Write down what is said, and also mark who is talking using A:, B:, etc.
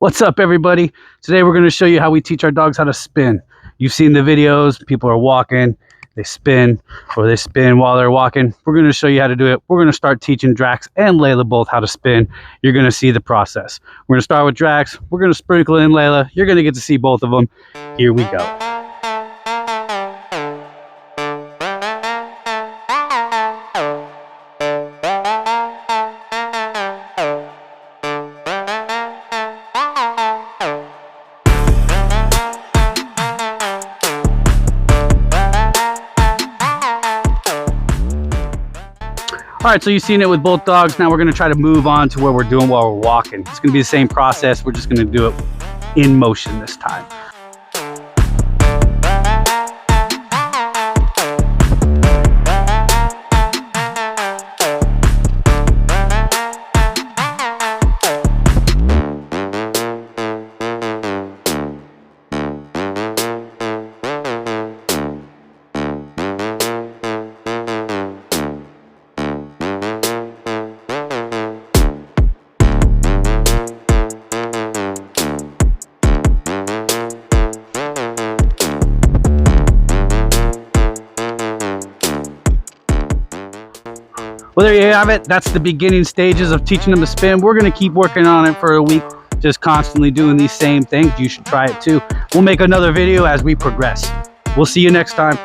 A: What's up, everybody? Today we're going to show you how we teach our dogs how to spin. You've seen the videos. People are walking, they spin, or they spin while they're walking. We're going to show you how to do it. We're going to start teaching Drax and Layla both how to spin. You're going to see the process. We're going to start with Drax. We're going to sprinkle in Layla. You're going to get to see both of them. Here we go. All right, so you've seen it with both dogs. Now we're going to try to move on to what we're doing while we're walking. It's going to be the same process. We're just going to do it in motion this time. Well, there you have it. That's the beginning stages of teaching them to spin. We're going to keep working on it for a week, just constantly doing these same things. You should try it too. We'll make another video as we progress. We'll see you next time.